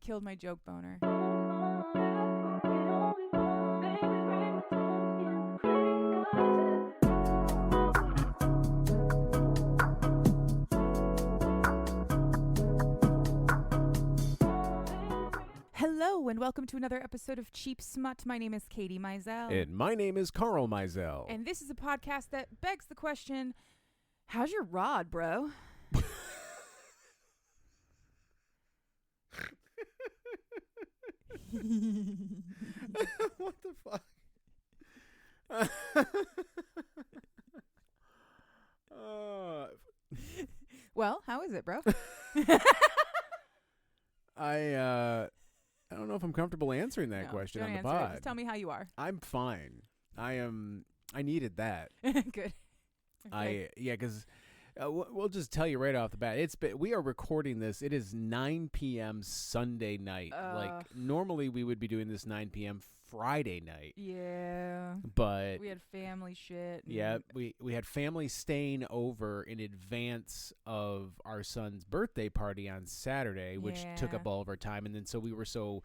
killed my joke boner. Hello and welcome to another episode of Cheap Smut. My name is Katie Mizell. And my name is Carl Mizell. And this is a podcast that begs the question, how's your rod, bro? What the fuck? Well, how is it, bro? I don't know if I'm comfortable answering that question on the pod. Just tell me how you are. I'm fine. I needed that. Good. Okay. Because we'll just tell you right off the bat. We are recording this. It is 9 p.m. Sunday night. Like normally we would be doing this 9 p.m. Friday night. Yeah. But we had family shit. Yeah, we had family staying over in advance of our son's birthday party on Saturday, which took up all of our time. And then so we were so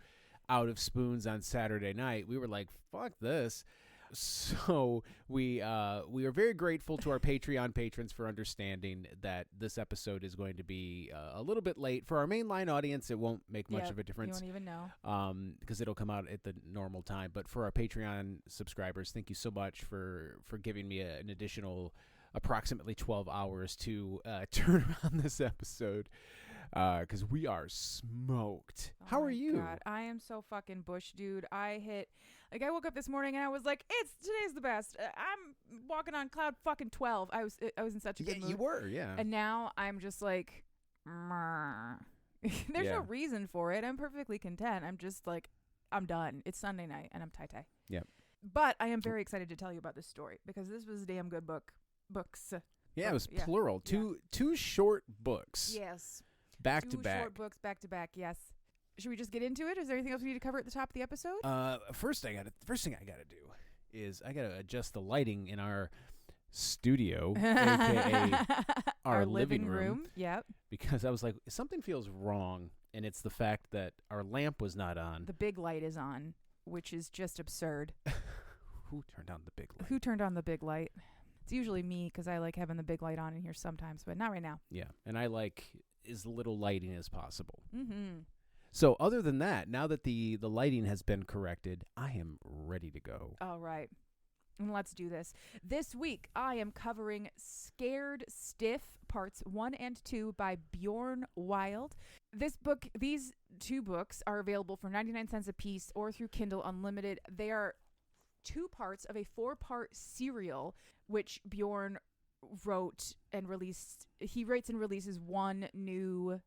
out of spoons on Saturday night, we were like, fuck this. So we are very grateful to our Patreon patrons for understanding that this episode is going to be a little bit late. For our mainline audience, it won't make much of a difference. You won't even know. Because it'll come out at the normal time. But for our Patreon subscribers, thank you so much for giving me an additional approximately 12 hours to turn around this episode. Because we are smoked. How are you? God, I am so fucking bush, dude. I woke up this morning and I was like, today's the best. I'm walking on cloud fucking 12. I was in such a good mood. You were, yeah. And now I'm just like, there's no reason for it. I'm perfectly content. I'm just like, I'm done. It's Sunday night and I'm tie-tie. Yep. But I am very excited to tell you about this story because this was a damn good books. Yeah, it was plural. Two short books. Yes. Back to back. Two short books back to back, yes. Should we just get into it? Is there anything else we need to cover at the top of the episode? First thing I gotta do is I gotta adjust the lighting in our studio, aka our living room. Yep. Because I was like, something feels wrong, and it's the fact that our lamp was not on. The big light is on, which is just absurd. Who turned on the big light? Who turned on the big light? It's usually me because I like having the big light on in here sometimes, but not right now. Yeah, and I like as little lighting as possible. Mm-hmm. So other than that, now that the lighting has been corrected, I am ready to go. All right. And let's do this. This week, I am covering Scared Stiff, parts 1 and 2 by Bjorn Wilde. These two books are available for 99 cents a piece or through Kindle Unlimited. They are 2 parts of a 4-part serial, which Bjorn wrote and released. He writes and releases one new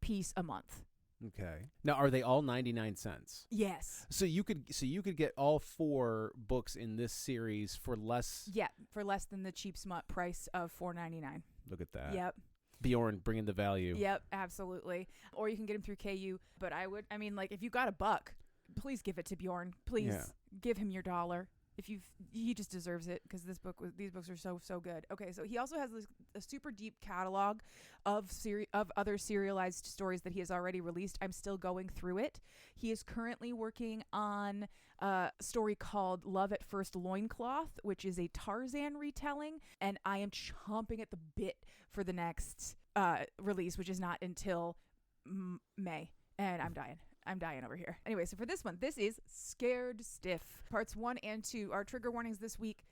piece a month. Okay. Now, are they all 99 cents? Yes. So you could get all 4 books in this series for less. Yeah, for less than the cheap smut price of $4.99. Look at that. Yep. Bjorn bringing the value. Yep, absolutely. Or you can get them through KU. But if you got a buck, please give it to Bjorn. Please give him your $1. He just deserves it because these books are so good. Okay, so he also has a super deep catalog of other serialized stories that he has already released. I'm still going through it. He is currently working on a story called Love at First Loincloth, which is a Tarzan retelling, and I am chomping at the bit for the next release, which is not until May, and I'm dying over here. Anyway, so for this one, this is Scared Stiff. Parts 1 and 2 are trigger warnings this week.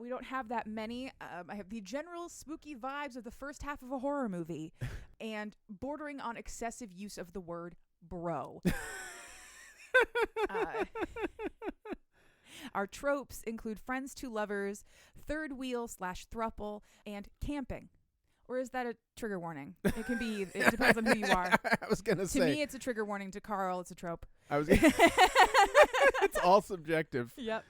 We don't have that many. I have the general spooky vibes of the first half of a horror movie and bordering on excessive use of the word bro. Our tropes include friends to lovers, third wheel / thruple, and camping. Or is that a trigger warning? It can be. It depends on who you are. I was going to say. To me, it's a trigger warning. To Carl, it's a trope. It's all subjective. Yep.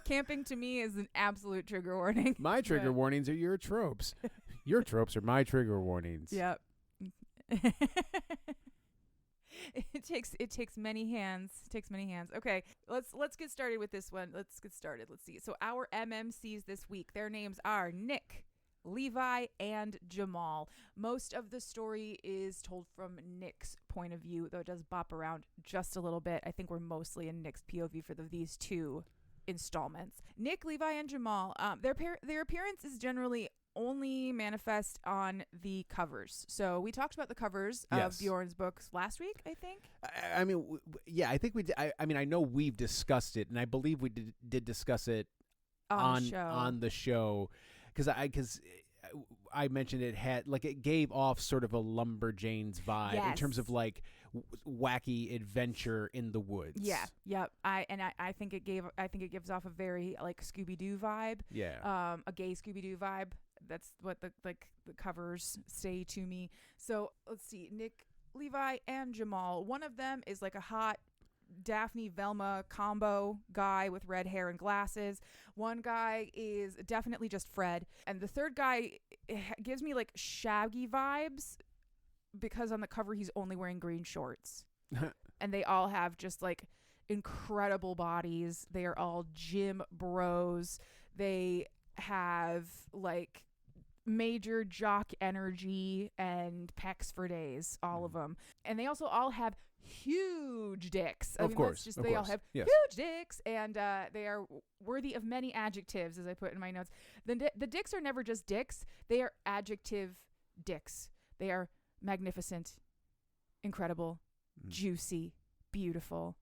Camping to me is an absolute trigger warning. My trigger warnings are your tropes. Your tropes are my trigger warnings. Yep. It takes many hands. Okay, let's get started with this one. Let's see. So our MMCs this week, their names are Nick, Levi, and Jamal. Most of the story is told from Nick's point of view, though it does bop around just a little bit. I think we're mostly in Nick's POV for these two installments. Nick, Levi, and Jamal, their appearance is generally only manifest on the covers. So we talked about the covers of Bjorn's books last week, I think. I mean, yeah, I think we did. I mean, I know we've discussed it, and I believe we did discuss it on the show, because I mentioned it had, like, it gave off sort of a Lumberjanes vibe in terms of like wacky adventure in the woods. Yeah. Yep. I think it gives off a very like Scooby-Doo vibe. Yeah. A gay Scooby-Doo vibe. That's what the covers say to me. So let's see, Nick, Levi, and Jamal. One of them is like a hot Daphne Velma combo guy with red hair and glasses. One guy is definitely just Fred, and the third guy gives me like Shaggy vibes because on the cover he's only wearing green shorts. And they all have just like incredible bodies. They are all gym bros. They have like major jock energy and pecs for days, all of them. And they also all have huge dicks. Of course. They all have huge dicks, and they are worthy of many adjectives, as I put in my notes. The dicks are never just dicks. They are adjective dicks. They are magnificent, incredible, juicy, beautiful,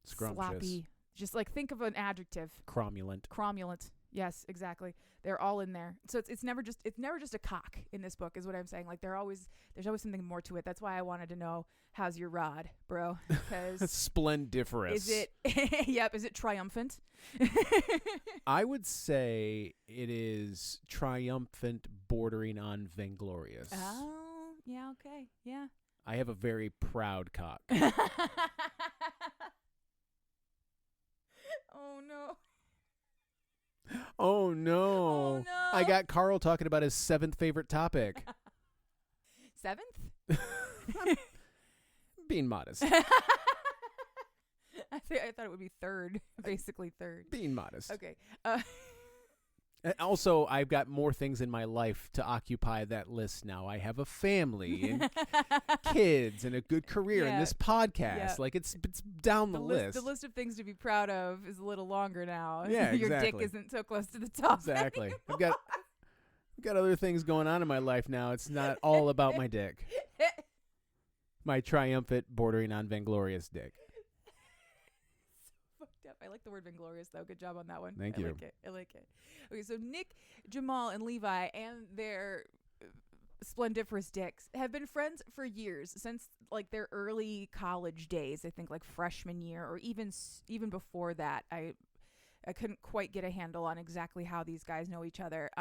scrumptious, sloppy. Just like think of an adjective. Cromulent. Yes, exactly. They're all in there. So it's never just a cock in this book, is what I'm saying. Like there's always something more to it. That's why I wanted to know, how's your rod, bro? Because splendiferous. Is it? Yep. Is it triumphant? I would say it is triumphant, bordering on vainglorious. Oh, yeah. Okay. Yeah. I have a very proud cock. Oh no. Oh no. Oh no. I got Carl talking about his 7th favorite topic. 7th? Being modest. I thought it would be 3rd, basically 3rd. Being modest. Okay. And also, I've got more things in my life to occupy that list now. I have a family and kids and a good career and this podcast. Yeah. Like it's down the list. The list of things to be proud of is a little longer now. Yeah, Your exactly. dick isn't so close to the top. Exactly. Anymore. I've got other things going on in my life now. It's not all about my dick. My triumphant, bordering on vainglorious dick. I like the word vainglorious, though. Good job on that one. Thank you. I like it. Okay, so Nick, Jamal, and Levi and their splendiferous dicks have been friends for years, since like their early college days. I think like freshman year, or even before that. I couldn't quite get a handle on exactly how these guys know each other.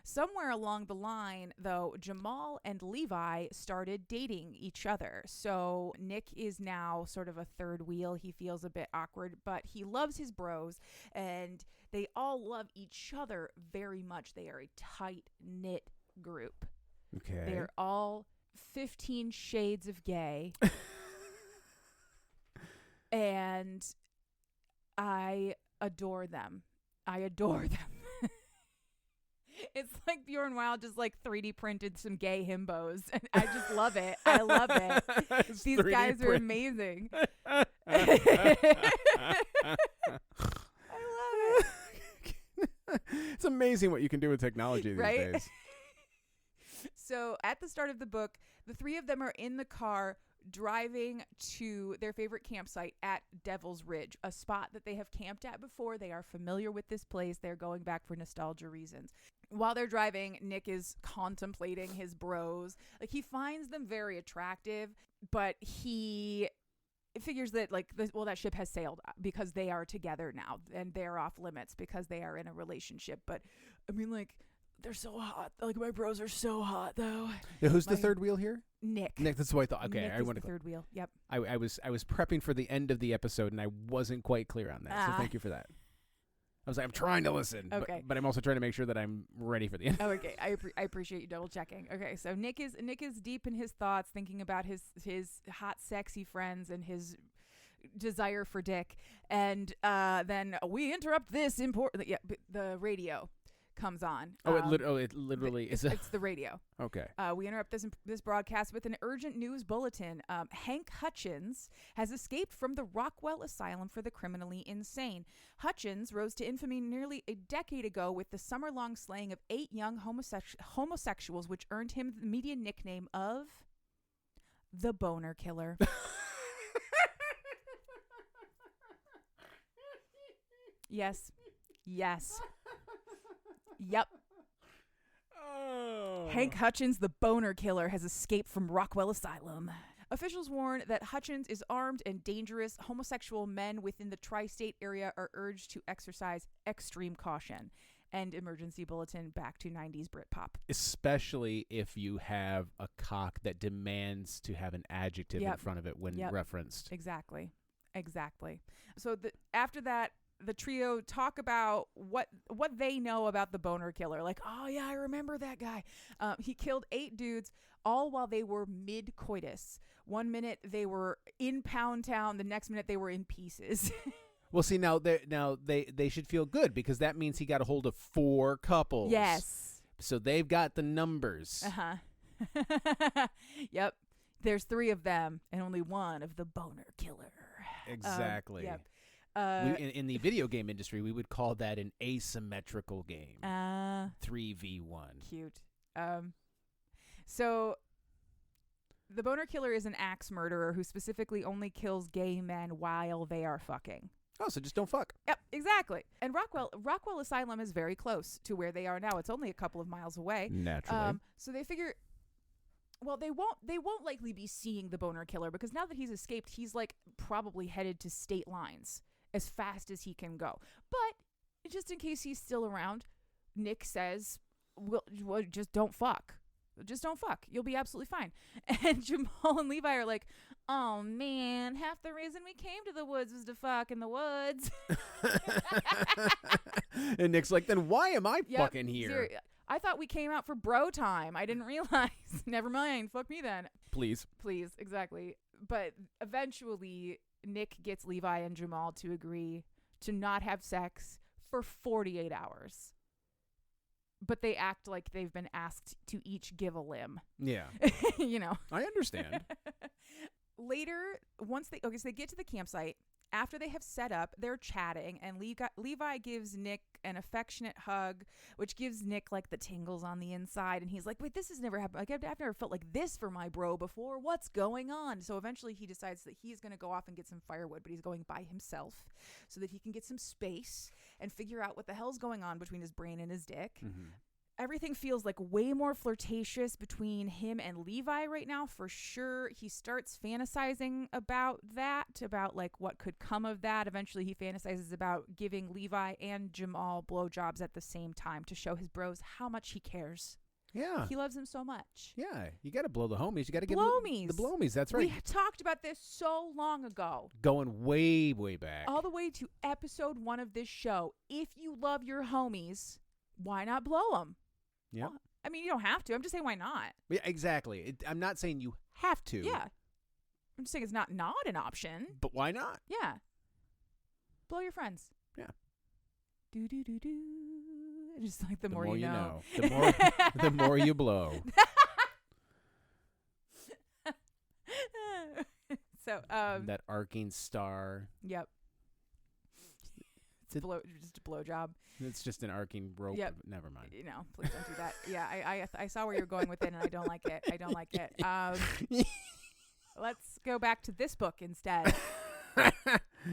Somewhere along the line, though, Jamal and Levi started dating each other. So Nick is now sort of a third wheel. He feels a bit awkward, but he loves his bros, and they all love each other very much. They are a tight-knit group. Okay. They're all 15 shades of gay. And I adore them. It's like Bjorn Wilde just like 3D printed some gay himbos, and I just love it. I love it. These guys are amazing. I love it. It's amazing what you can do with technology these days. So at the start of the book, the three of them are in the car driving to their favorite campsite at Devil's Ridge, a spot that they have camped at before. They are familiar with this place. They're going back for nostalgia reasons. While they're driving, Nick is contemplating his bros. Like, he finds them very attractive, but he figures that that ship has sailed because they are together now, and they're off limits because they are in a relationship. But I mean, like, they're so hot. Like, my bros are so hot, though. Now, who's the third wheel here? Nick. That's what I thought. Okay, Nick I is want the third wheel. Yep. I was prepping for the end of the episode, and I wasn't quite clear on that. So thank you for that. I was like, I'm trying to listen, but I'm also trying to make sure that I'm ready for the end. Oh, okay. I appreciate you double checking. Okay, so Nick is deep in his thoughts, thinking about his hot, sexy friends and his desire for dick, and then we interrupt this the radio. comes on. It literally is. It's the radio. Okay. We interrupt this broadcast with an urgent news bulletin. Hank Hutchins has escaped from the Rockwell Asylum for the Criminally Insane. Hutchins rose to infamy nearly a decade ago with the summer-long slaying of 8 young homosexuals, which earned him the media nickname of the Boner Killer. Yes. Yep. Oh. Hank Hutchins, the Boner Killer, has escaped from Rockwell Asylum. Officials warn that Hutchins is armed and dangerous. Homosexual men within the tri-state area are urged to exercise extreme caution. And emergency bulletin back to 90s Britpop. Especially if you have a cock that demands to have an adjective in front of it when referenced. Exactly. So after that, the trio talk about what they know about the Boner Killer. Like, oh yeah, I remember that guy. He killed 8 dudes, all while they were mid-coitus. 1 minute they were in Pound Town, the next minute they were in pieces. Well, see, now they should feel good because that means he got a hold of 4 couples. Yes. So they've got the numbers. Uh-huh. Yep. There's 3 of them and only 1 of the Boner Killer. Exactly. Yep. In the video game industry, we would call that an asymmetrical game. 3v1. Cute. So the Boner Killer is an axe murderer who specifically only kills gay men while they are fucking. Oh, so just don't fuck. Yep, exactly. And Rockwell Asylum is very close to where they are now. It's only a couple of miles away. Naturally. So they figure, well, they won't likely be seeing the Boner Killer because now that he's escaped, he's like probably headed to state lines as fast as he can go. But just in case he's still around, Nick says, well, just don't fuck. Just don't fuck. You'll be absolutely fine. And Jamal and Levi are like, oh, man, half the reason we came to the woods was to fuck in the woods. And Nick's like, then why am I fucking here? I thought we came out for bro time. I didn't realize. Never mind. Fuck me then. Please, exactly. But eventually, Nick gets Levi and Jamal to agree to not have sex for 48 hours. But they act like they've been asked to each give a limb. Yeah. You know. I understand. Later, so they get to the campsite. After they have set up, they're chatting, and Levi gives Nick an affectionate hug, which gives Nick like the tingles on the inside. And he's like, wait, this has never happened. Like, I've never felt like this for my bro before. What's going on? So eventually he decides that he's going to go off and get some firewood, but he's going by himself so that he can get some space and figure out what the hell's going on between his brain and his dick. Mm-hmm. Everything feels like way more flirtatious between him and Levi right now, for sure. He starts fantasizing about like what could come of that. Eventually he fantasizes about giving Levi and Jamal blowjobs at the same time to show his bros how much he cares. Yeah. He loves them so much. Yeah. You got to blow the homies. You got to get the blowies. That's right. We talked about this so long ago. Going way, way back. All the way to episode 1 of this show. If you love your homies, why not blow them? Yeah. Well, I mean, you don't have to. I'm just saying, why not? Yeah, exactly. I'm not saying you have to. Yeah. I'm just saying it's not an option. But why not? Yeah. Blow your friends. Yeah. Do. Just like the more you know. The more you blow. So that arcing star. Yep. Just a blowjob. It's just an arcing rope. Yep. Never mind. No, please don't do that. Yeah, I saw where you're going with it, and I don't like it. Let's go back to this book instead.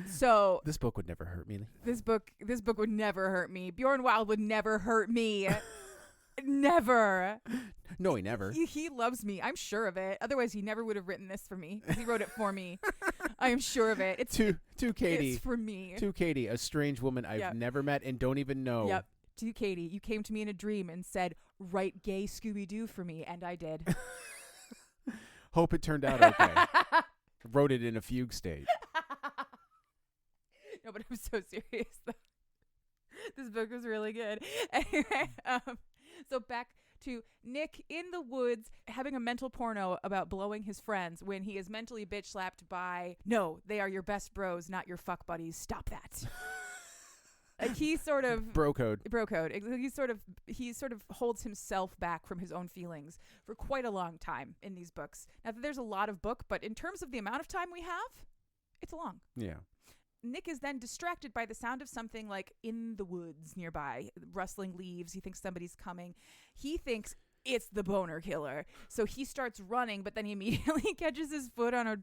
So this book would never hurt me. This book would never hurt me. Bjorn Wilde would never hurt me. Never. No, he never. He loves me. I'm sure of it. Otherwise, he never would have written this for me. He wrote it for me. I am sure of it. It's to Katie. It's for me. To Katie, a strange woman I've never met and don't even know. Yep. To Katie, you came to me in a dream and said, "Write gay Scooby-Doo for me," and I did. Hope it turned out okay. Wrote it in a fugue state. No, but I'm so serious. This book was really good. Anyway, so back to Nick in the woods having a mental porno about blowing his friends when he is mentally bitch slapped by, no, they are your best bros, not your fuck buddies. Stop that. he sort of bro code. He sort of holds himself back from his own feelings for quite a long time in these books. Now, there's a lot of book, but in terms of the amount of time we have, it's long. Yeah. Nick is then distracted by the sound of something like in the woods nearby, rustling leaves. He thinks somebody's coming. He thinks it's the boner killer. So he starts running, but then he immediately catches his foot on a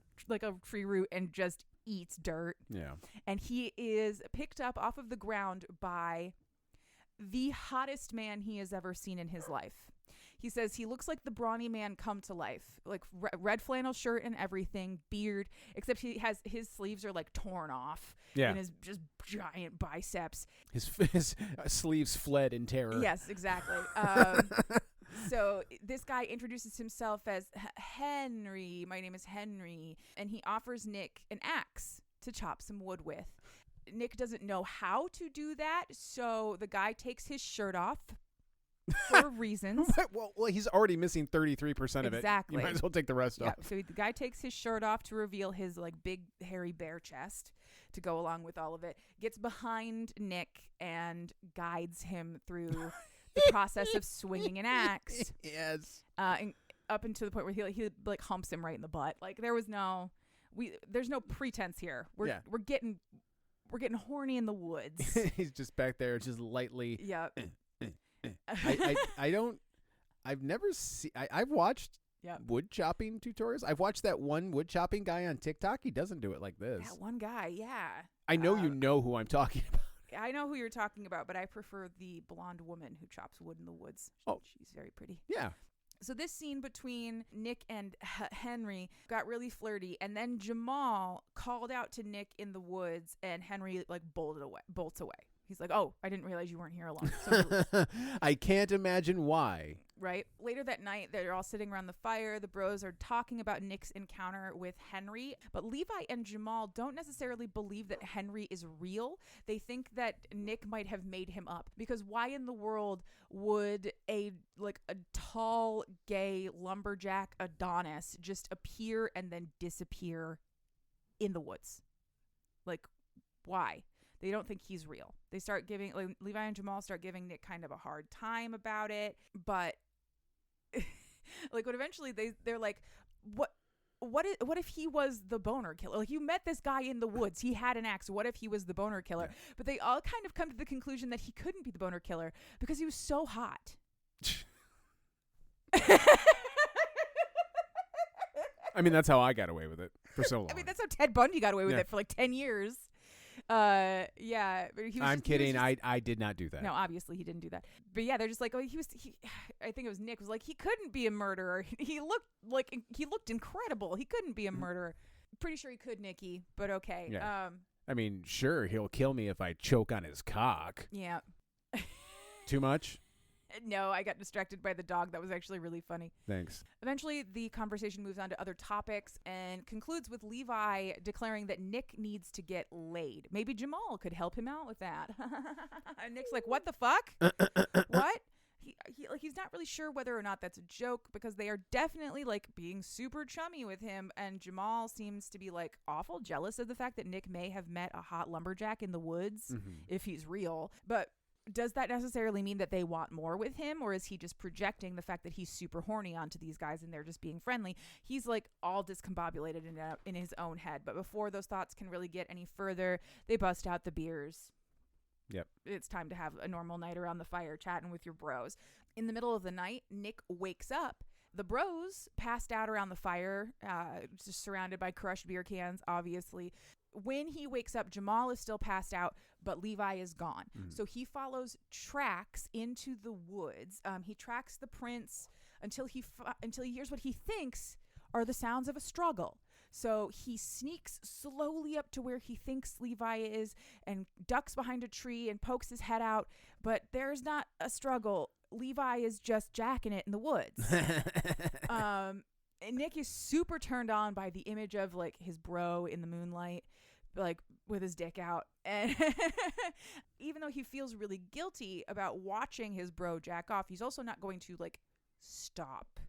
tree root and just eats dirt. Yeah. And he is picked up off of the ground by the hottest man he has ever seen in his life. He says he looks like the brawny man come to life, like red flannel shirt and everything, beard, except his sleeves are like torn off. Yeah. And his just giant biceps. His sleeves fled in terror. Yes, exactly. So this guy introduces himself as Henry. My name is Henry. And he offers Nick an axe to chop some wood with. Nick doesn't know how to do that, so the guy takes his shirt off. For reasons. well, he's already missing 33% of it. Exactly. You might as well take the rest off. So the guy takes his shirt off to reveal his like big, hairy, bare chest to go along with all of it. Gets behind Nick and guides him through the process of swinging an axe. Yes. And up into the point where he like humps him right in the butt. Like there's no pretense here. We're getting horny in the woods. He's just back there, just lightly. Yeah. I've never seen. I've watched wood chopping tutorials. I've watched that one wood chopping guy on TikTok. He doesn't do it like this. That one guy, yeah. I know you know who I'm talking about. I know who you're talking about, but I prefer the blonde woman who chops wood in the woods. She's very pretty. Yeah. So this scene between Nick and Henry got really flirty, and then Jamal called out to Nick in the woods, and Henry like bolts away. He's like, "Oh, I didn't realize you weren't here alone." So I can't imagine why. Right? Later that night, they're all sitting around the fire. The bros are talking about Nick's encounter with Henry. But Levi and Jamal don't necessarily believe that Henry is real. They think that Nick might have made him up. Because why in the world would a tall, gay lumberjack Adonis just appear and then disappear in the woods? Like, why? They don't think he's real. They start giving, Levi and Jamal start giving Nick kind of a hard time about it. But but eventually they're like, what if he was the boner killer? Like, you met this guy in the woods. He had an axe. What if he was the boner killer? Yeah. But they all kind of come to the conclusion that he couldn't be the boner killer because he was so hot. I mean, that's how I got away with it for so long. I mean, that's how Ted Bundy got away with it for like 10 years. Yeah. But I'm kidding. I did not do that. No, obviously he didn't do that. But yeah, they're just like, I think it was Nick was like, he couldn't be a murderer. He looked incredible. He couldn't be a murderer. Pretty sure he could, Nikki, but okay. Yeah. I mean, sure, he'll kill me if I choke on his cock. Yeah. Too much? No, I got distracted by the dog. That was actually really funny. Thanks. Eventually, the conversation moves on to other topics and concludes with Levi declaring that Nick needs to get laid. Maybe Jamal could help him out with that. And Nick's like, what the fuck? What? He's not really sure whether or not that's a joke because they are definitely like being super chummy with him. And Jamal seems to be like awful jealous of the fact that Nick may have met a hot lumberjack in the woods if he's real. But does that necessarily mean that they want more with him, or is he just projecting the fact that he's super horny onto these guys and they're just being friendly? He's like all discombobulated in his own head. But before those thoughts can really get any further, they bust out the beers. Yep. It's time to have a normal night around the fire chatting with your bros. In the middle of the night, Nick wakes up. The bros passed out around the fire, just surrounded by crushed beer cans, obviously. When he wakes up, Jamal is still passed out, but Levi is gone. So he follows tracks into the woods. He tracks the prints until he hears what he thinks are the sounds of a struggle. So he sneaks slowly up to where he thinks Levi is and ducks behind a tree and pokes his head out. But there's not a struggle. Levi is just jacking it in the woods. And Nick is super turned on by the image of like his bro in the moonlight, like with his dick out. And even though he feels really guilty about watching his bro jack off, he's also not going to like stop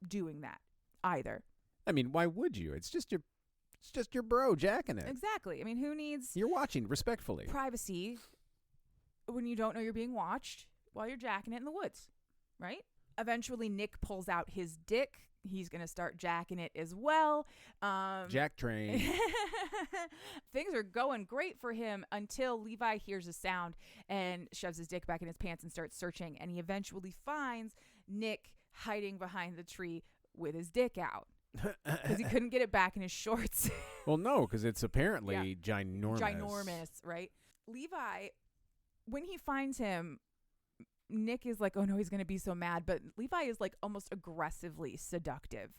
doing that either. I mean, why would you? It's just your bro jacking it. Exactly. I mean, who needs... You're watching respectfully. Privacy when you don't know you're being watched while you're jacking it in the woods, right? Eventually, Nick pulls out his dick. He's going to start jacking it as well. Jack train. Things are going great for him until Levi hears a sound and shoves his dick back in his pants and starts searching. And he eventually finds Nick hiding behind the tree with his dick out because he couldn't get it back in his shorts. Well, no, because it's apparently ginormous. Ginormous, right? Levi, when he finds him, Nick is like, oh no, he's going to be so mad. But Levi is like almost aggressively seductive.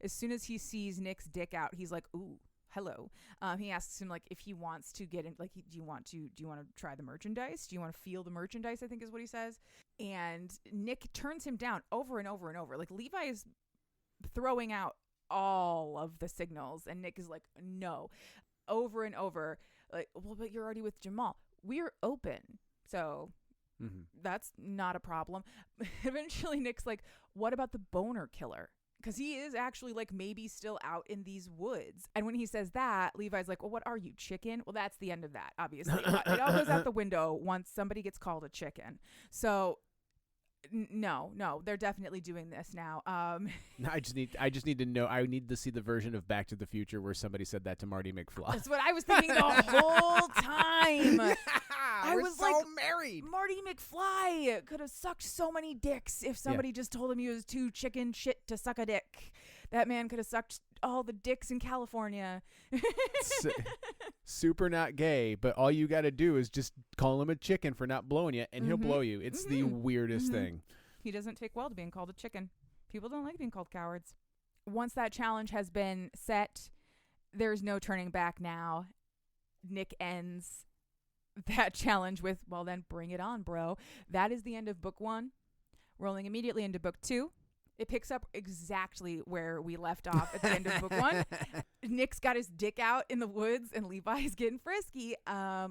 As soon as he sees Nick's dick out, he's like, ooh, hello. He asks him like if he wants to get in, like, do you want to try the merchandise? Do you want to feel the merchandise? I think is what he says. And Nick turns him down over and over and over. Like Levi is throwing out all of the signals. And Nick is like, no, over and over. Like, well, but you're already with Jamal. We're open. So that's not a problem. Eventually, Nick's like, what about the boner killer? Because he is actually like maybe still out in these woods. And when he says that, Levi's like, well, what are you, chicken? Well, that's the end of that, obviously. It all goes out the window once somebody gets called a chicken. So no, they're definitely doing this now. I just need to know. I need to see the version of Back to the Future where somebody said that to Marty McFly. That's what I was thinking the whole time. I was so like, married. Marty McFly could have sucked so many dicks if somebody just told him he was too chicken shit to suck a dick. That man could have sucked all the dicks in California. Super not gay, but all you got to do is just call him a chicken for not blowing you, and he'll blow you. It's the weirdest thing. He doesn't take well to being called a chicken. People don't like being called cowards. Once that challenge has been set, there's no turning back now. Nick ends that challenge with, well, then bring it on, bro. That is the end of book 1. Rolling immediately into book 2. It picks up exactly where we left off at the end of book 1. Nick's got his dick out in the woods and Levi's getting frisky.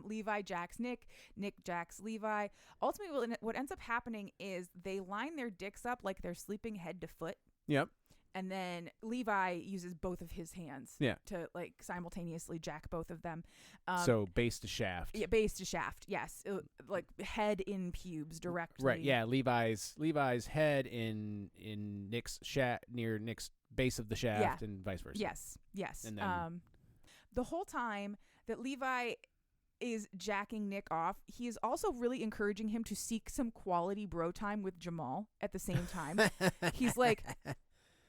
Levi jacks Nick. Nick jacks Levi. Ultimately, what ends up happening is they line their dicks up like they're sleeping head to foot. Yep. And then Levi uses both of his hands to like simultaneously jack both of them. So base to shaft. Yeah, base to shaft. Yes, like head in pubes directly. Right. Yeah. Levi's head in Nick's shaft, near Nick's base of the shaft, and vice versa. Yes. And then the whole time that Levi is jacking Nick off, he is also really encouraging him to seek some quality bro time with Jamal at the same time. He's like,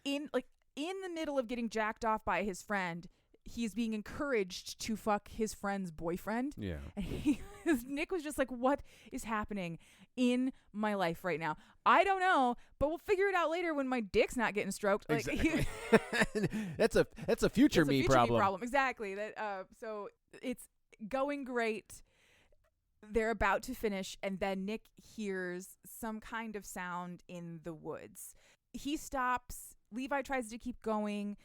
in the middle of getting jacked off by his friend, he's being encouraged to fuck his friend's boyfriend. Yeah. And Nick was just like, what is happening in my life right now? I don't know, but we'll figure it out later when my dick's not getting stroked. Like, exactly. That's a future me problem. Exactly. So it's going great. They're about to finish, and then Nick hears some kind of sound in the woods. He stops. Levi tries to keep going.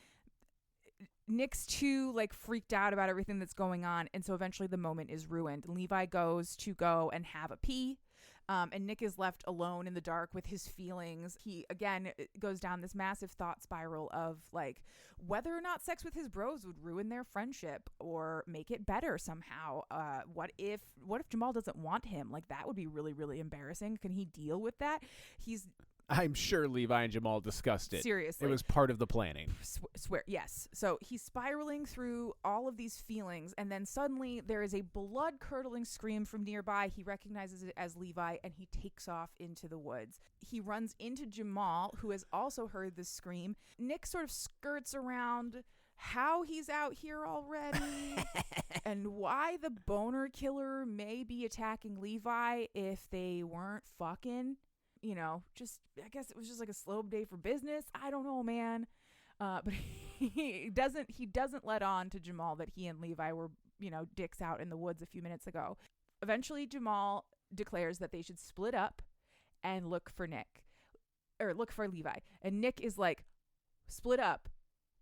Nick's too freaked out about everything that's going on, and so eventually the moment is ruined. Levi goes to go and have a pee, and Nick is left alone in the dark with his feelings. He again goes down this massive thought spiral of whether or not sex with his bros would ruin their friendship or make it better somehow. What if Jamal doesn't want him? That would be really, really embarrassing. Can he deal with that? I'm sure Levi and Jamal discussed it. Seriously. It was part of the planning. Swear, yes. So he's spiraling through all of these feelings, and then suddenly there is a blood-curdling scream from nearby. He recognizes it as Levi, and he takes off into the woods. He runs into Jamal, who has also heard this scream. Nick sort of skirts around how he's out here already and why the boner killer may be attacking Levi if they weren't fucking. I guess it was just a slow day for business. I don't know, man. But he doesn't let on to Jamal that he and Levi were, dicks out in the woods a few minutes ago. Eventually, Jamal declares that they should split up and look for Levi. And Nick is like, split up?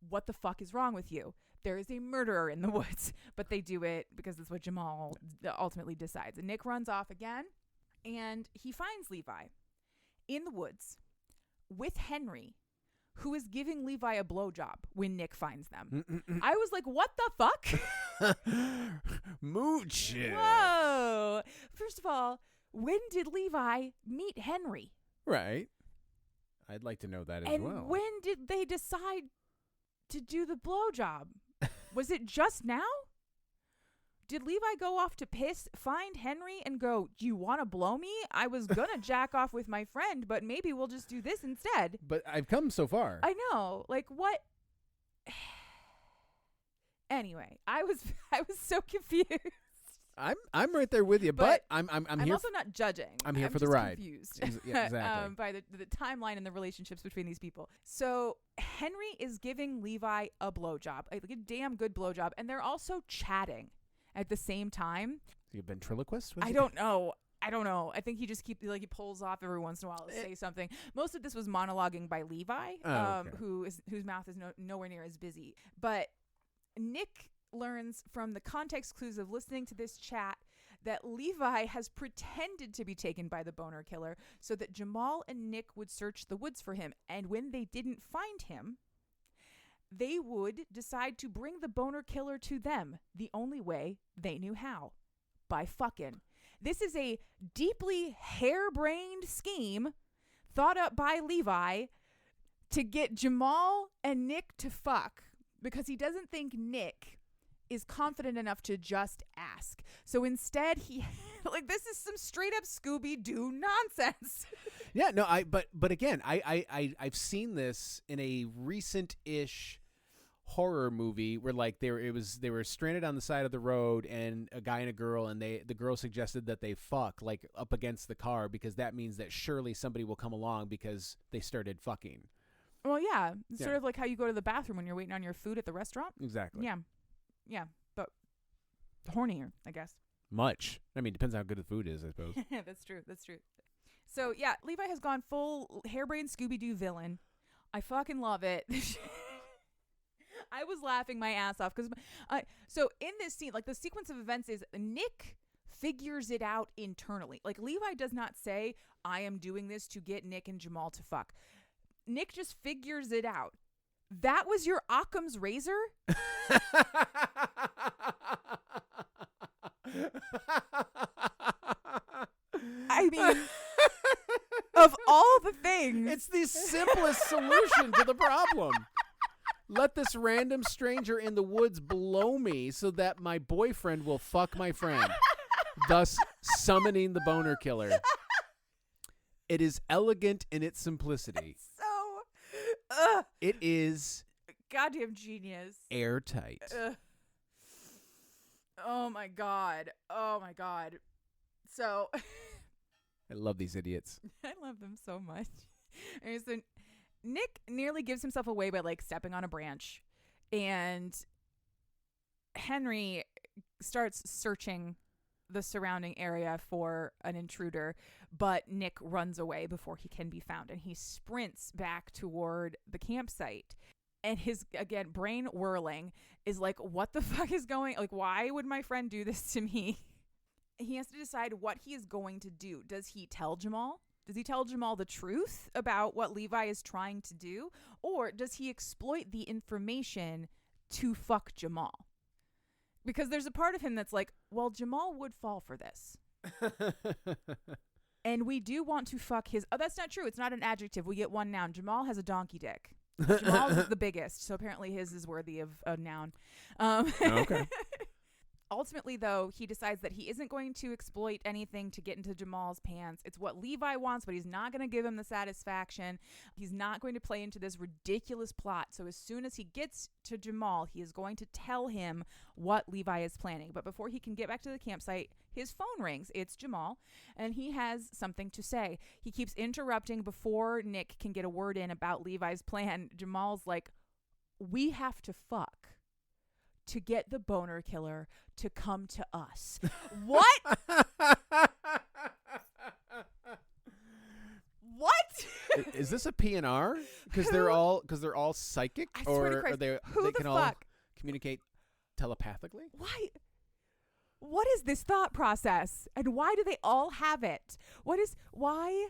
What the fuck is wrong with you? There is a murderer in the woods. But they do it because that's what Jamal ultimately decides. And Nick runs off again, and he finds Levi in the woods with Henry, who is giving Levi a blowjob when Nick finds them. I was like, what the fuck? Mooch. Whoa. First of all, when did Levi meet Henry? Right. I'd like to know that as well. And when did they decide to do the blowjob? Was it just now? Did Levi go off to piss, find Henry, and go, "Do you want to blow me? I was going to jack off with my friend, but maybe we'll just do this instead." But I've come so far. I know. Like, what? Anyway, I was so confused. I'm right there with you, but I'm here. Also not judging. I'm here for just the ride. Confused. Yeah, exactly. By the timeline and the relationships between these people. So Henry is giving Levi a blowjob, like a damn good blowjob, and they're also chatting at the same time. You a ventriloquist? I don't know. I think he just he pulls off every once in a while to say something. Most of this was monologuing by Levi, okay. whose mouth is nowhere near as busy. But Nick learns from the context clues of listening to this chat that Levi has pretended to be taken by the boner killer so that Jamal and Nick would search the woods for him. And when they didn't find him, they would decide to bring the boner killer to them the only way they knew how, by fucking. This is a deeply harebrained scheme thought up by Levi to get Jamal and Nick to fuck because he doesn't think Nick is confident enough to just ask. So instead he this is some straight up Scooby-Doo nonsense. Yeah, no, but again, I've seen this in a recent-ish horror movie where they were stranded on the side of the road and a guy and a girl, and the girl suggested that they fuck up against the car because that means that surely somebody will come along because they started fucking. Well, yeah. It's sort of like how you go to the bathroom when you're waiting on your food at the restaurant. Exactly. Yeah, but hornier, I guess. Much. I mean, depends on how good the food is, I suppose. That's true. So, yeah, Levi has gone full harebrained Scooby-Doo villain. I fucking love it. I was laughing my ass off because so in this scene, the sequence of events is Nick figures it out internally. Levi does not say, "I am doing this to get Nick and Jamal to fuck." Nick just figures it out. That was your Occam's razor? I mean, of all the things. It's the simplest solution to the problem. Let this random stranger in the woods blow me so that my boyfriend will fuck my friend, thus summoning the boner killer. It is elegant in its simplicity. It is goddamn genius. Airtight. Oh my god. So I love these idiots. I love them so much. And so Nick nearly gives himself away by stepping on a branch, and Henry starts searching the surrounding area for an intruder, but Nick runs away before he can be found, and he sprints back toward the campsite. And his, again, brain whirling is what the fuck is going? Why would my friend do this to me? He has to decide what he is going to do. Does he tell Jamal? Does he tell Jamal the truth about what Levi is trying to do? Or does he exploit the information to fuck Jamal? Because there's a part of him that's well, Jamal would fall for this. And we do want to fuck his... Oh, that's not true. It's not an adjective. We get one noun. Jamal has a donkey dick. Jamal's is the biggest, so apparently his is worthy of a noun. Okay. Ultimately, though, he decides that he isn't going to exploit anything to get into Jamal's pants. It's what Levi wants, but he's not going to give him the satisfaction. He's not going to play into this ridiculous plot. So as soon as he gets to Jamal, he is going to tell him what Levi is planning. But before he can get back to the campsite, his phone rings. It's Jamal, and he has something to say. He keeps interrupting before Nick can get a word in about Levi's plan. Jamal's like, "We have to fuck to get the boner killer to come to us." What? What? Is this a PNR? Because they're all psychic, or are they can all communicate telepathically? Why? What is this thought process, and why do they all have it? Why?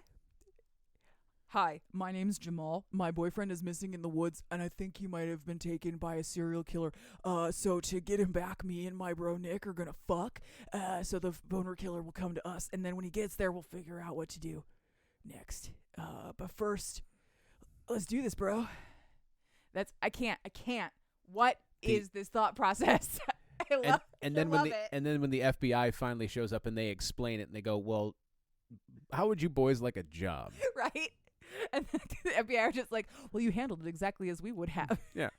Hi, my name's Jamal. My boyfriend is missing in the woods, and I think he might have been taken by a serial killer. So to get him back, me and my bro Nick are gonna fuck. So the boner killer will come to us, and then when he gets there, we'll figure out what to do next. But first, let's do this, bro. I can't. What is this thought process? I love it. And then when the FBI finally shows up and they explain it and they go, well, how would you boys like a job? Right? And the FBI are just like, well, you handled it exactly as we would have. Yeah.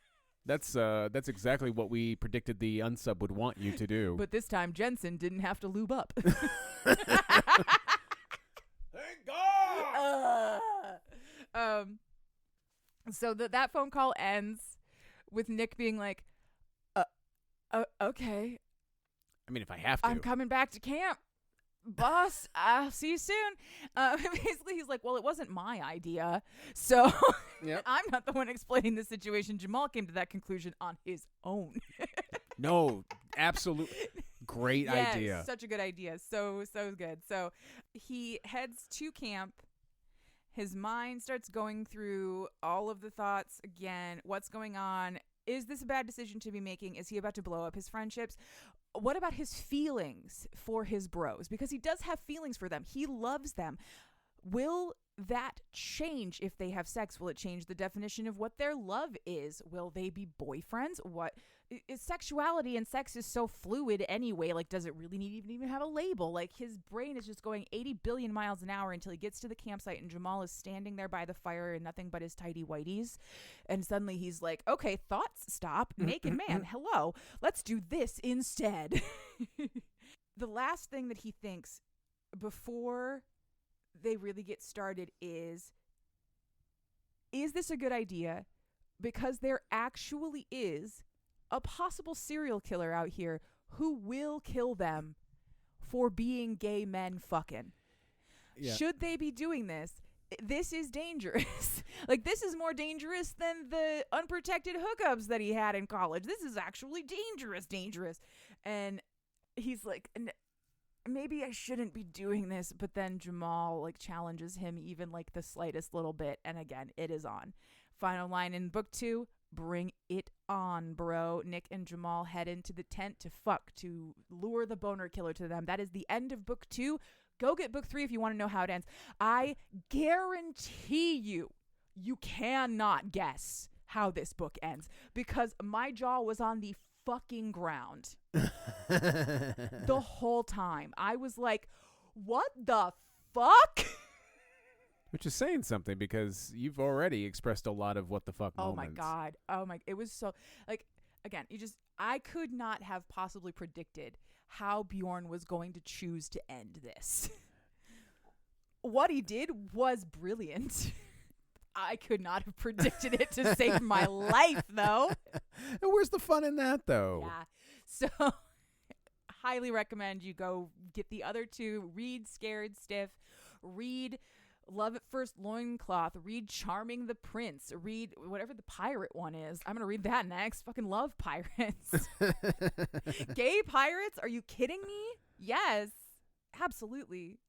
That's exactly what we predicted the unsub would want you to do. But this time Jensen didn't have to lube up. Thank God. So that phone call ends with Nick being like, okay. I mean, if I have to. I'm coming back to camp. Boss, I'll see you soon. Basically, he's like, well, it wasn't my idea. So yep. I'm not the one explaining the situation. Jamal came to that conclusion on his own. No, absolutely. Great idea. Such a good idea. So good. So he heads to camp. His mind starts going through all of the thoughts again. What's going on? Is this a bad decision to be making? Is he about to blow up his friendships? What about his feelings for his bros? Because he does have feelings for them. He loves them. Will that change if they have sex? Will it change the definition of what their love is? Will they be boyfriends? What is sexuality and sex is so fluid anyway? Like, does it really need to even have a label? Like, his brain is just going 80 billion miles an hour until he gets to the campsite and Jamal is standing there by the fire in nothing but his tidy whities. And suddenly he's like, okay, thoughts stop. Naked man, hello. Let's do this instead. The last thing that he thinks before they really get started is this a good idea? Because there actually is a possible serial killer out here who will kill them for being gay men fucking. Yeah. Should they be doing this? This is dangerous. Like, this is more dangerous than the unprotected hookups that he had in college. This is actually dangerous. And he's like, maybe I shouldn't be doing this. But then Jamal like challenges him even like the slightest little bit. And again, it is on. Final line in book 2. Bring it on, bro. Nick and Jamal head into the tent to fuck, to lure the boner killer to them. That is the end of book 2. Go get book 3 if you want to know how it ends. I guarantee you cannot guess how this book ends because my jaw was on the fucking ground the whole time. I was like, what the fuck? Which is saying something because you've already expressed a lot of what the fuck moments. Oh my God. It was so, like, again, I could not have possibly predicted how Bjorn was going to choose to end this. What he did was brilliant. I could not have predicted it to save my life, though. And where's the fun in that, though? Yeah. So, highly recommend you go get the other 2. Read Scared Stiff. Read Love at First Loincloth. Read Charming the Prince. Read whatever the pirate one is. I'm going to read that next. Fucking love pirates. Gay pirates? Are you kidding me? Yes. Absolutely.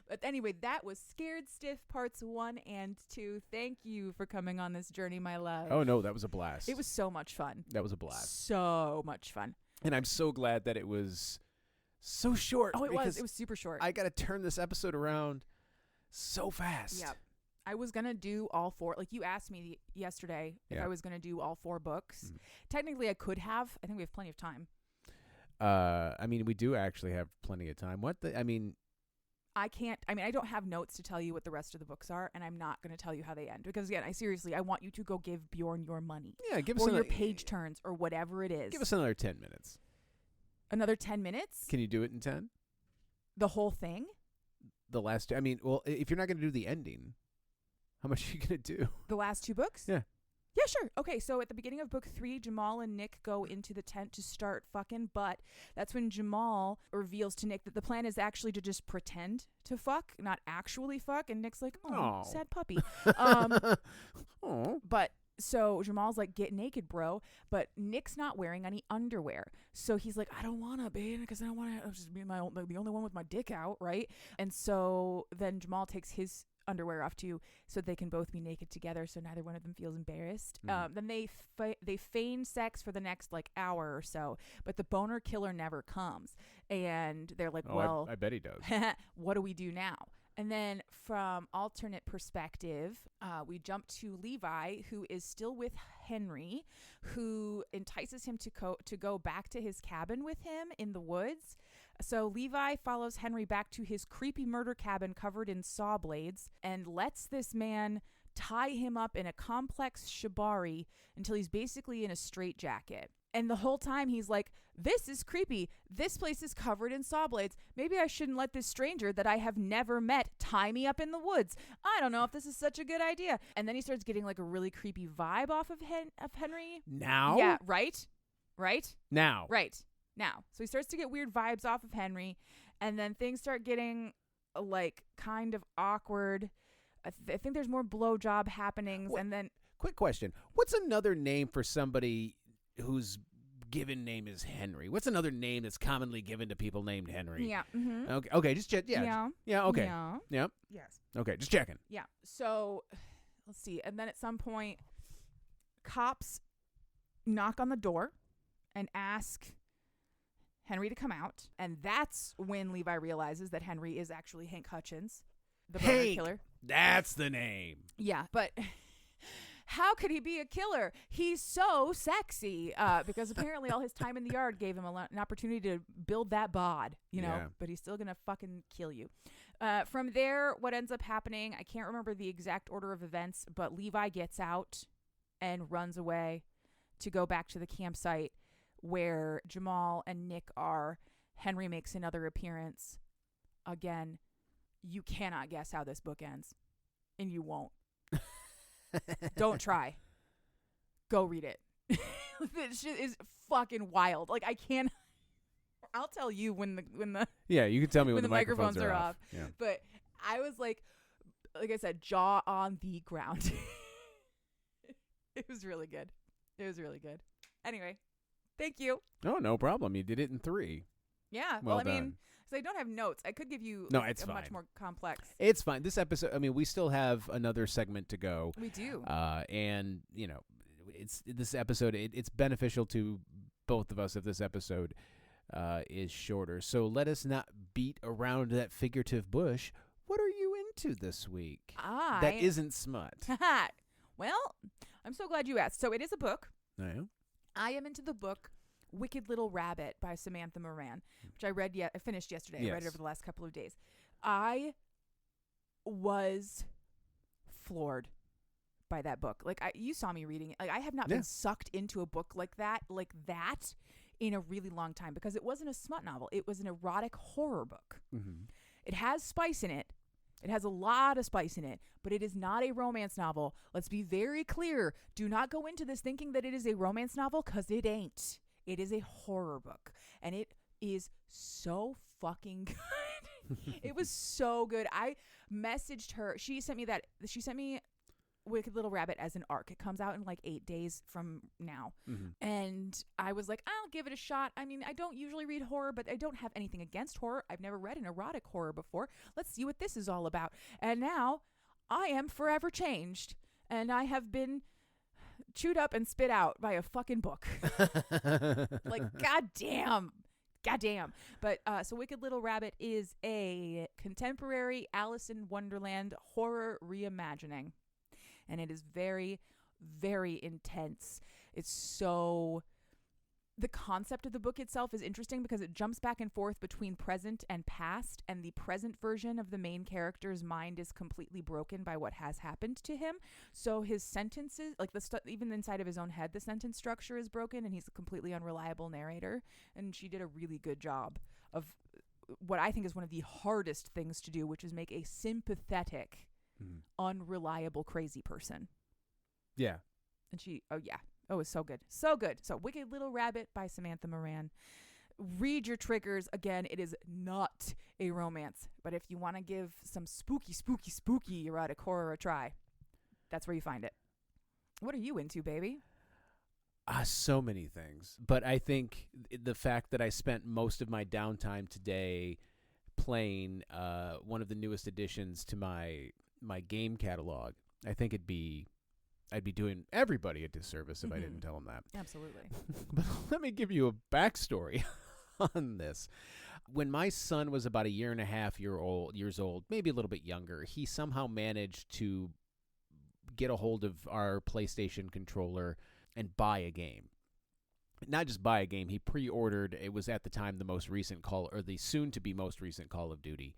But anyway, that was Scared Stiff parts 1 and 2. Thank you for coming on this journey, my love. Oh, no, that was a blast. It was so much fun. That was a blast. So much fun. And I'm so glad that it was so short. Oh, it was. It was super short. I got to turn this episode around so fast. Yeah. I was going to do all 4. Like, you asked me yesterday if I was going to do all 4 books. Mm-hmm. Technically, I could have. I think we have plenty of time. I mean, we do actually have plenty of time. I can't. I mean, I don't have notes to tell you what the rest of the books are, and I'm not going to tell you how they end. Because, again, I want you to go give Bjorn your money. Yeah, give us or your page turns or whatever it is. Give us another 10 minutes. Another 10 minutes? Can you do it in 10? The whole thing? The last 2. I mean, well, if you're not going to do the ending, how much are you going to do? The last 2 books? Yeah. Yeah, sure. Okay, so at the beginning of book 3, Jamal and Nick go into the tent to start fucking, but that's when Jamal reveals to Nick that the plan is actually to just pretend to fuck, not actually fuck, and Nick's like, oh, sad puppy. But so Jamal's like, get naked, bro, but Nick's not wearing any underwear. So he's like, I don't want to be, because I don't want to just be the only one with my dick out, right? And so then Jamal takes his underwear off too, so they can both be naked together, so neither one of them feels embarrassed. Then they feign sex for the next like hour or so, but the boner killer never comes, and they're like, well, I bet he does. what do we do now? And then from alternate perspective, we jump to Levi, who is still with Henry, who entices him to go back to his cabin with him in the woods. So Levi follows Henry back to his creepy murder cabin covered in saw blades and lets this man tie him up in a complex shibari until he's basically in a straitjacket. And the whole time he's like, this is creepy. This place is covered in saw blades. Maybe I shouldn't let this stranger that I have never met tie me up in the woods. I don't know if this is such a good idea. And then he starts getting like a really creepy vibe off of Henry. Now? Yeah, right? Now. Right. Now. So he starts to get weird vibes off of Henry. And then things start getting like kind of awkward. I think there's more blowjob happenings. And then... Quick question. What's another name for somebody whose given name is Henry? What's another name that's commonly given to people named Henry? Yeah. Mm-hmm. Okay, just check. Yeah. Okay. Yeah. Yep. Yes. Okay, just checking. Yeah. So let's see. And then at some point, cops knock on the door and ask Henry to come out. And that's when Levi realizes that Henry is actually Hank Hutchins, the boner killer. That's the name. Yeah, but how could he be a killer? He's so sexy. Because apparently all his time in the yard gave him an opportunity to build that bod, you know, but he's still going to fucking kill you. From there, what ends up happening, I can't remember the exact order of events, but Levi gets out and runs away to go back to the campsite where Jamal and Nick are. Henry makes another appearance. Again, you cannot guess how this book ends, and you won't. Don't try. Go read it. This shit is fucking wild. Like, I can't. I'll tell you when the you can tell me when the microphones are off. Yeah. But I was like I said, jaw on the ground. It was really good. Anyway, thank you. Oh, no problem. You did it in 3. Yeah. Well I done. mean, so I don't have notes. I could give you it's a fine. much more complex. It's fine. This episode, I mean, we still have another segment to go. We do. And, you know, this episode, it's beneficial to both of us if this episode is shorter. So let us not beat around that figurative bush. What are you into this week that isn't smut? Well, I'm so glad you asked. So it is a book. Oh, yeah? I am into the book Wicked Little Rabbit by Samantha Moran, which I finished yesterday. Yes. I read it over the last couple of days. I was floored by that book. Like, you saw me reading it. Like, I have not been sucked into a book like that in a really long time, because it wasn't a smut novel. It was an erotic horror book. Mm-hmm. It has spice in it. It has a lot of spice in it, but it is not a romance novel. Let's be very clear. Do not go into this thinking that it is a romance novel, because it ain't. It is a horror book, and it is so fucking good. It was so good. I messaged her. She sent me Wicked Little Rabbit as an arc. It comes out in like 8 days from now. Mm-hmm. And I was like, I'll give it a shot. I mean, I don't usually read horror, but I don't have anything against horror. I've never read an erotic horror before. Let's see what this is all about. And now I am forever changed, and I have been chewed up and spit out by a fucking book. Like, goddamn. But so Wicked Little Rabbit is a contemporary Alice in Wonderland horror reimagining. And it is very, very intense. The concept of the book itself is interesting because it jumps back and forth between present and past, and the present version of the main character's mind is completely broken by what has happened to him. So his sentences, like even inside of his own head, the sentence structure is broken, and he's a completely unreliable narrator. And she did a really good job of what I think is one of the hardest things to do, which is make a sympathetic, unreliable, crazy person. Yeah. And it was so good. So good. So Wicked Little Rabbit by Samantha Moran. Read your triggers. Again, it is not a romance, but if you want to give some spooky erotic horror a try, that's where you find it. What are you into, baby? So many things. But I think the fact that I spent most of my downtime today playing one of the newest additions to my my game catalog, I think I'd be doing everybody a disservice if I didn't tell them that. Absolutely. But let me give you a backstory on this. When my son was about 1.5 years old, maybe a little bit younger, he somehow managed to get a hold of our PlayStation controller and buy a game. Not just buy a game, he pre-ordered. It was at the time the soon-to-be most recent Call of Duty.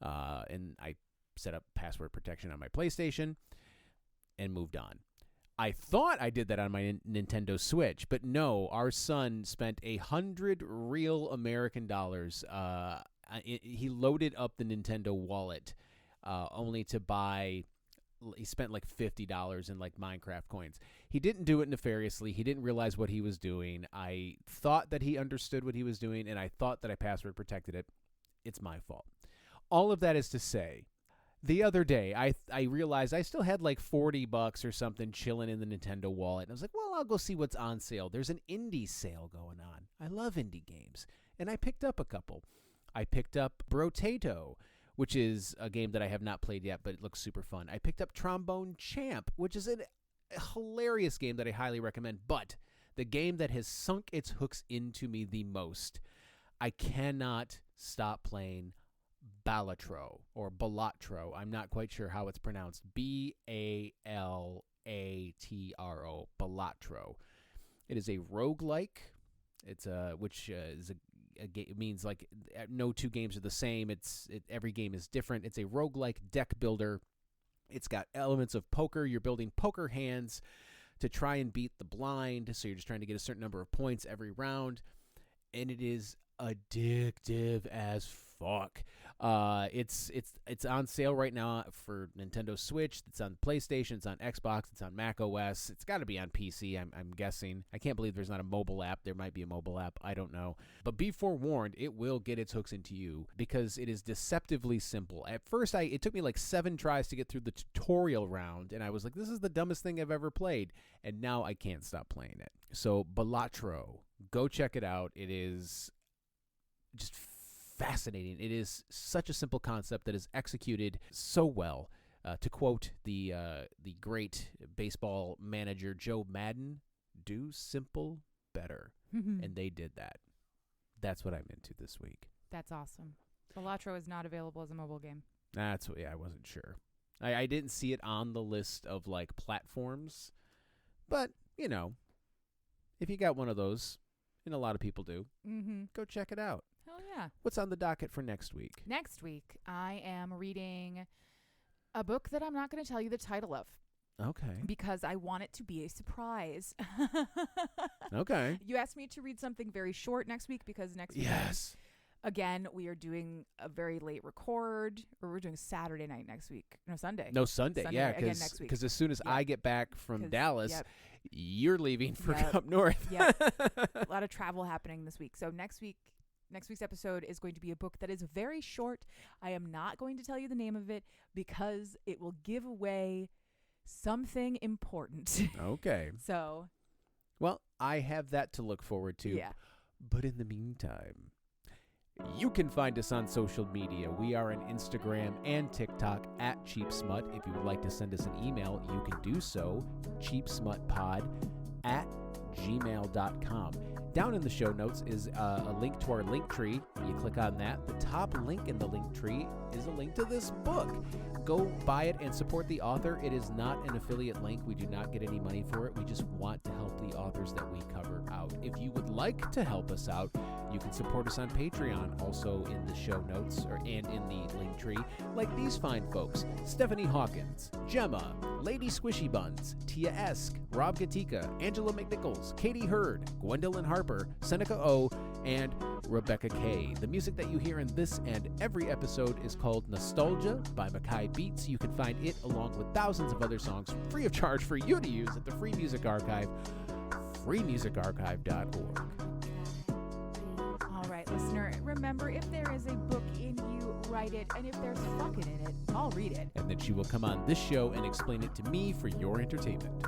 And I set up password protection on my PlayStation and moved on. I thought I did that on my Nintendo Switch, but no, our son spent 100 real American dollars. He loaded up the Nintendo wallet only to buy. He spent like $50 in like Minecraft coins. He didn't do it nefariously. He didn't realize what he was doing. I thought that he understood what he was doing, and I thought that I password protected it. It's my fault. All of that is to say, the other day, I realized I still had like $40 or something chilling in the Nintendo wallet. And I was like, well, I'll go see what's on sale. There's an indie sale going on. I love indie games. And I picked up a couple. I picked up Brotato, which is a game that I have not played yet, but it looks super fun. I picked up Trombone Champ, which is a hilarious game that I highly recommend. But the game that has sunk its hooks into me the most, I cannot stop playing Balatro or Balatro. I'm not quite sure how it's pronounced. Balatro. Balatro. It is a roguelike. It's which is a game. It means like no two games are the same. Every game is different. It's a roguelike deck builder. It's got elements of poker. You're building poker hands to try and beat the blind. So you're just trying to get a certain number of points every round, and it is addictive as fuck. It's on sale right now for Nintendo Switch. It's on PlayStation. It's on Xbox. It's on Mac OS. It's got to be on PC, I'm guessing. I can't believe there's not a mobile app. There might be a mobile app. I don't know. But be forewarned, it will get its hooks into you because it is deceptively simple. At first, it took me like 7 tries to get through the tutorial round, and I was like, this is the dumbest thing I've ever played. And now I can't stop playing it. So Balatro, go check it out. It is just fascinating. It is such a simple concept that is executed so well. To quote the great baseball manager Joe Madden, do simple better. And they did that. That's what I'm into this week. That's awesome. Balatro is not available as a mobile game. I wasn't sure. I didn't see it on the list of like platforms, but if you got one of those, and a lot of people do, go check it out. Hell yeah. What's on the docket for next week? Next week, I am reading a book that I'm not going to tell you the title of. Okay. Because I want it to be a surprise. Okay. You asked me to read something very short next week because next week, yes. Again, we are doing a very late record, or we're doing Saturday night next week. No, Sunday. No, Sunday. Yeah, again next week. Because as soon as I get back from Dallas, you're leaving for up north. Yeah. A lot of travel happening this week. So next week's episode is going to be a book that is very short. I am not going to tell you the name of it because it will give away something important. Okay. So. Well, I have that to look forward to. Yeah. But in the meantime, you can find us on social media. We are on Instagram and TikTok at Cheap Smut. If you would like to send us an email, you can do so, cheapsmutpod@gmail.com. Down in the show notes is a link to our link tree. You click on that. The top link in the link tree is a link to this book. Go buy it and support the author. It is not an affiliate link. We do not get any money for it. We just want to help the authors that we cover out. If you would like to help us out, you can support us on Patreon, also in the show notes and in the link tree, like these fine folks: Stephanie Hawkins, Gemma, Lady Squishy Buns, Tia Esk, Rob Gatika, Angela McNichols, Katie Hurd, Gwendolyn Harper, Seneca O, and Rebecca K. The music that you hear in this and every episode is called Nostalgia by Mackay Beats. You can find it along with thousands of other songs free of charge for you to use at the Free Music Archive, freemusicarchive.org. All right, listener, remember, if there is a book in you, write it, and if there's fucking in it, I'll read it. And then she will come on this show and explain it to me for your entertainment.